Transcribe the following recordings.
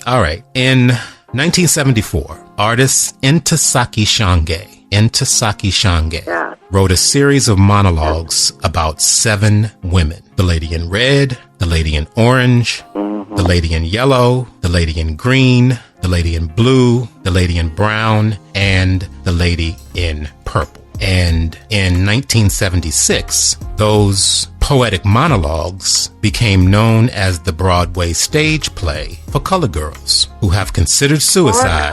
All right. In 1974, artist Ntozake Shange wrote a series of monologues about 7 women. The lady in red, the lady in orange, the lady in yellow, the lady in green, the lady in blue, the lady in brown, and the lady in purple. And in 1976, those poetic monologues became known as the Broadway stage play for colored girls who have considered suicide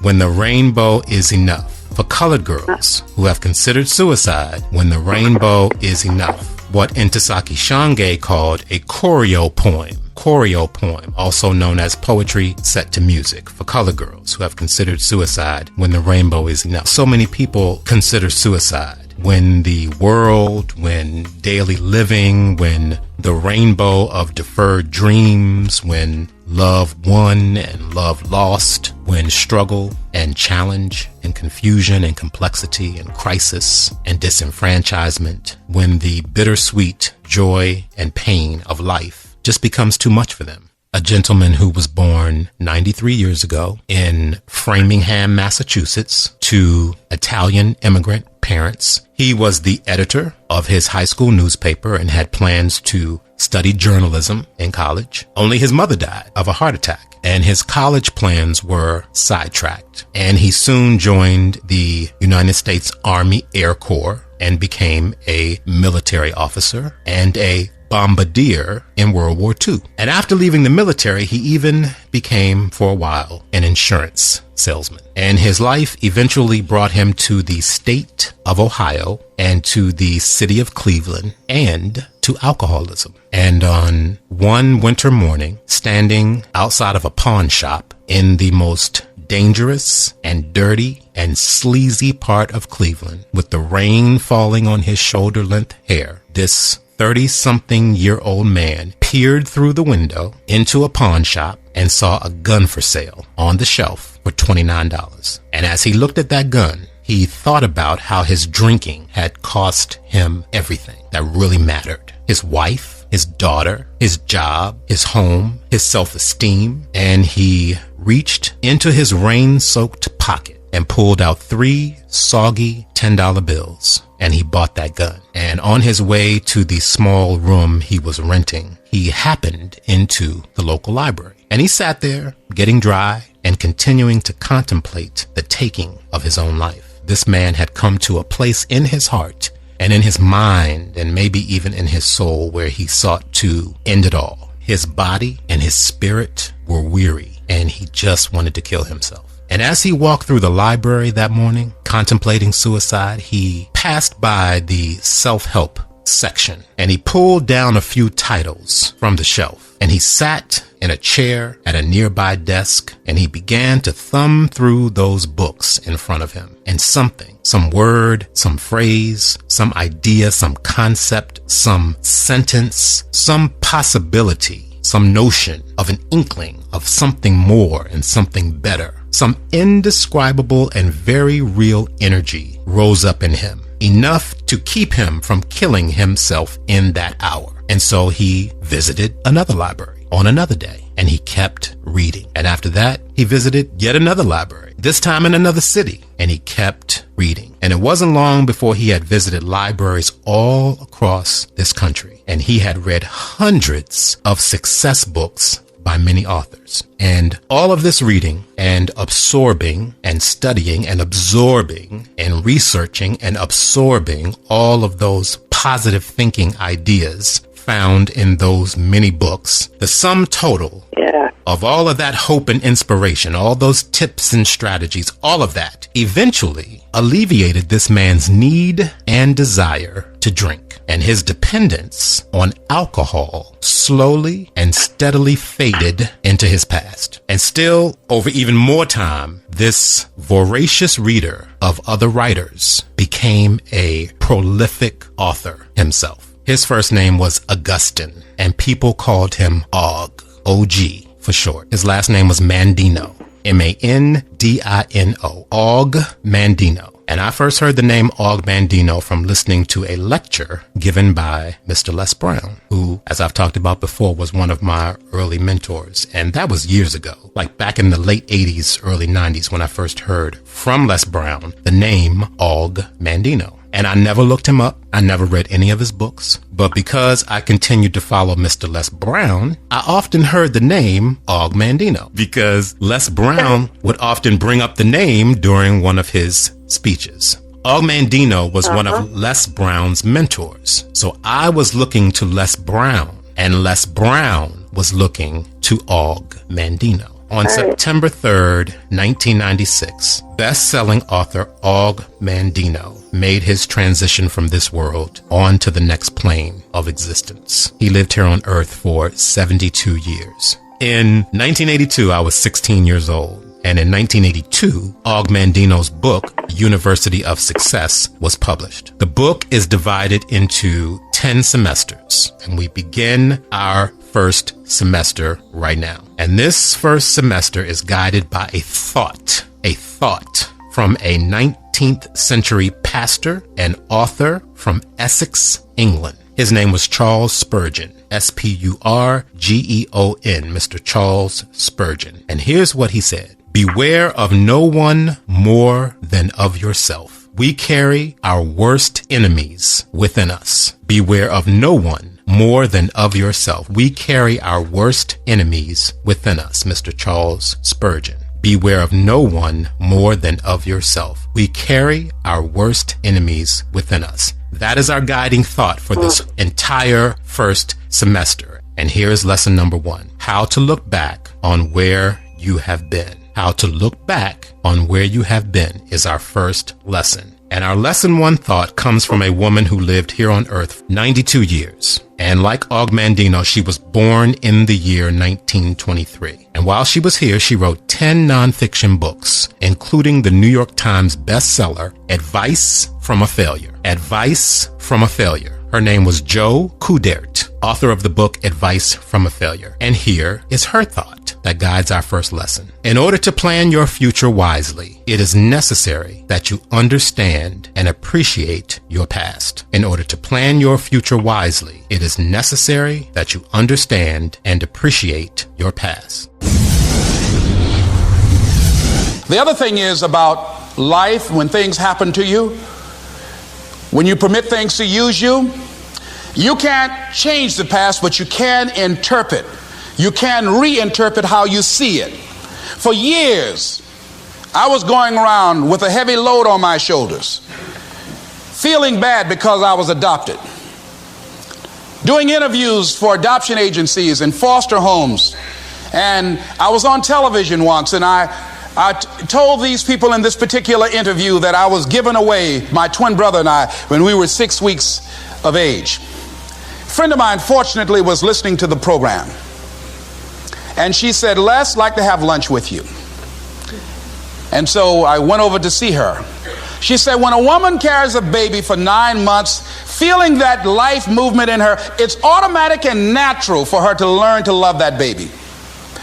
when the rainbow is enough. For colored girls who have considered suicide when the rainbow is enough. What Ntozake Shange called a choreo poem, also known as poetry set to music for colored girls who have considered suicide when the rainbow is enough. So many people consider suicide when the world, when daily living, when the rainbow of deferred dreams, when love won and love lost, when struggle and challenge and confusion and complexity and crisis and disenfranchisement, when the bittersweet joy and pain of life just becomes too much for them. A gentleman who was born 93 years ago in Framingham, Massachusetts, to Italian immigrant parents. He was the editor of his high school newspaper and had plans to study journalism in college. Only his mother died of a heart attack, and his college plans were sidetracked. And he soon joined the United States Army Air Corps and became a military officer and a bombardier in World War II. And after leaving the military, he even became, for a while, an insurance salesman. And his life eventually brought him to the state of Ohio and to the city of Cleveland and to alcoholism. And on one winter morning, standing outside of a pawn shop in the most dangerous and dirty and sleazy part of Cleveland, with the rain falling on his shoulder-length hair, this 30-something-year-old man peered through the window into a pawn shop and saw a gun for sale on the shelf for $29. And as he looked at that gun, he thought about how his drinking had cost him everything that really mattered. His wife, his daughter, his job, his home, his self-esteem. And he reached into his rain-soaked pocket and pulled out 3 soggy $10 bills. And he bought that gun. And on his way to the small room he was renting, he happened into the local library. And he sat there, getting dry and continuing to contemplate the taking of his own life. This man had come to a place in his heart and in his mind and maybe even in his soul where he sought to end it all. His body and his spirit were weary, and he just wanted to kill himself. And as he walked through the library that morning, contemplating suicide, he passed by the self-help section and he pulled down a few titles from the shelf, and he sat in a chair at a nearby desk and he began to thumb through those books in front of him. And something, some word, some phrase, some idea, some concept, some sentence, some possibility, some notion of an inkling of something more and something better, some indescribable and very real energy rose up in him, enough to keep him from killing himself in that hour. And so he visited another library on another day, and he kept reading. And after that, he visited yet another library, this time in another city, and he kept reading. And it wasn't long before he had visited libraries all across this country, and he had read hundreds of success books by many authors. And all of this reading and absorbing and studying and absorbing and researching and absorbing all of those positive thinking ideas found in those many books, the sum total of all of that hope and inspiration, all those tips and strategies, all of that eventually alleviated this man's need and desire to drink. And his dependence on alcohol slowly and steadily faded into his past. And still, over even more time, this voracious reader of other writers became a prolific author himself. His first name was Augustine, and people called him Og, O-G for short. His last name was Mandino, M-A-N-D-I-N-O, Og Mandino. And I first heard the name Og Mandino from listening to a lecture given by Mr. Les Brown, who, as I've talked about before, was one of my early mentors. And that was years ago, like back in the late 80s, early 90s, when I first heard from Les Brown the name Og Mandino. And I never looked him up. I never read any of his books. But because I continued to follow Mr. Les Brown, I often heard the name Og Mandino because Les Brown would often bring up the name during one of his speeches. Og Mandino was one of Les Brown's mentors. So I was looking to Les Brown, and Les Brown was looking to Og Mandino. On September 3rd, 1996, best-selling author Og Mandino made his transition from this world on to the next plane of existence. He lived here on Earth for 72 years. In 1982, I was 16 years old. And in 1982, Og Mandino's book, University of Success, was published. The book is divided into 10 semesters, and we begin our first semester right now. And this first semester is guided by a thought from a 19th century pastor and author from Essex, England. His name was Charles Spurgeon, Spurgeon, Mr. Charles Spurgeon. And here's what he said. Beware of no one more than of yourself. We carry our worst enemies within us. Beware of no one more than of yourself. We carry our worst enemies within us, Mr. Charles Spurgeon. Beware of no one more than of yourself. We carry our worst enemies within us. That is our guiding thought for this entire first semester. And here is lesson number 1. How to look back on where you have been. How to look back on where you have been is our first lesson. And our lesson 1 thought comes from a woman who lived here on Earth 92 years. And like Og Mandino, she was born in the year 1923. And while she was here, she wrote 10 nonfiction books, including the New York Times bestseller, Advice from a Failure. Advice from a Failure. Her name was Jo Coudert, author of the book Advice from a Failure. And here is her thought that guides our first lesson. In order to plan your future wisely, it is necessary that you understand and appreciate your past. In order to plan your future wisely, it is necessary that you understand and appreciate your past. The other thing is about life, when things happen to you, when you permit things to use you, you can't change the past, but you can interpret. You can reinterpret how you see it. For years, I was going around with a heavy load on my shoulders, feeling bad because I was adopted, doing interviews for adoption agencies and foster homes. And I was on television once, and I told these people in this particular interview that I was given away, my twin brother and I, when we were 6 weeks of age. A friend of mine, fortunately, was listening to the program. And she said, Les, I'd like to have lunch with you. And so I went over to see her. She said, when a woman carries a baby for 9 months, feeling that life movement in her, it's automatic and natural for her to learn to love that baby,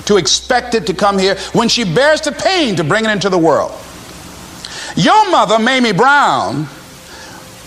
to expect it to come here when she bears the pain to bring it into the world. Your mother, Mamie Brown,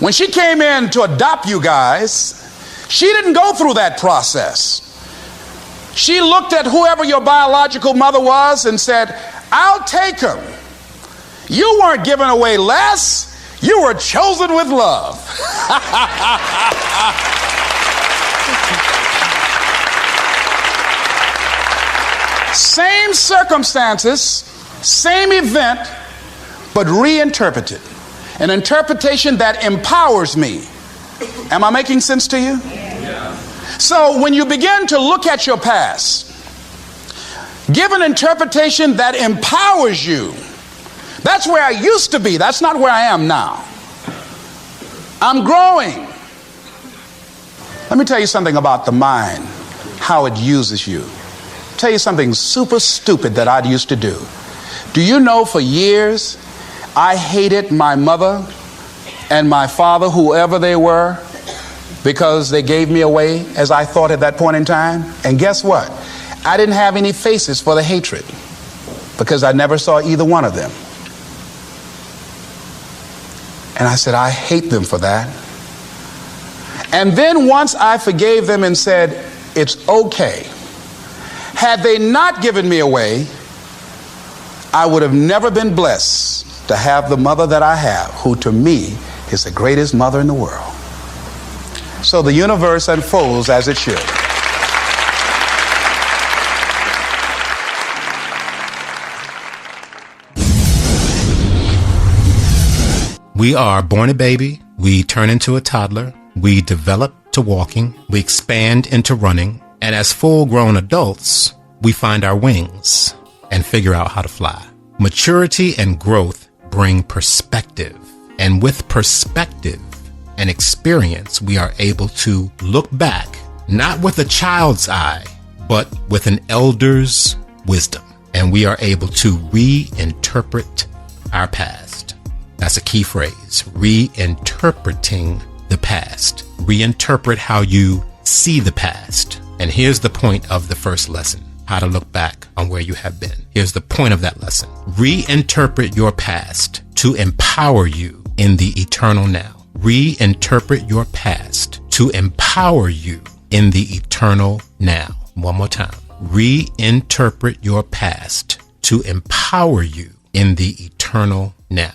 when she came in to adopt you guys, she didn't go through that process. She looked at whoever your biological mother was and said, I'll take him. You weren't given away less. You were chosen with love. Same circumstances, same event, but reinterpreted. An interpretation that empowers me. Am I making sense to you? Yeah. So when you begin to look at your past, give an interpretation that empowers you. That's where I used to be. That's not where I am now. I'm growing. Let me tell you something about the mind, how it uses you. Tell you something super stupid that I used to do. Do you know for years I hated my mother and my father, whoever they were, because they gave me away as I thought at that point in time? And guess what? I didn't have any faces for the hatred because I never saw either one of them. And I said, I hate them for that. And then once I forgave them and said, it's okay, had they not given me away, I would have never been blessed to have the mother that I have, who to me is the greatest mother in the world. So the universe unfolds as it should. We are born a baby, we turn into a toddler, we develop to walking, we expand into running, and as full-grown adults, we find our wings and figure out how to fly. Maturity and growth bring perspective, and with perspective and experience, we are able to look back, not with a child's eye, but with an elder's wisdom, and we are able to reinterpret our past. That's a key phrase, reinterpreting the past. Reinterpret how you see the past. And here's the point of the first lesson, how to look back on where you have been. Here's the point of that lesson. Reinterpret your past to empower you in the eternal now. Reinterpret your past to empower you in the eternal now. One more time. Reinterpret your past to empower you in the eternal now.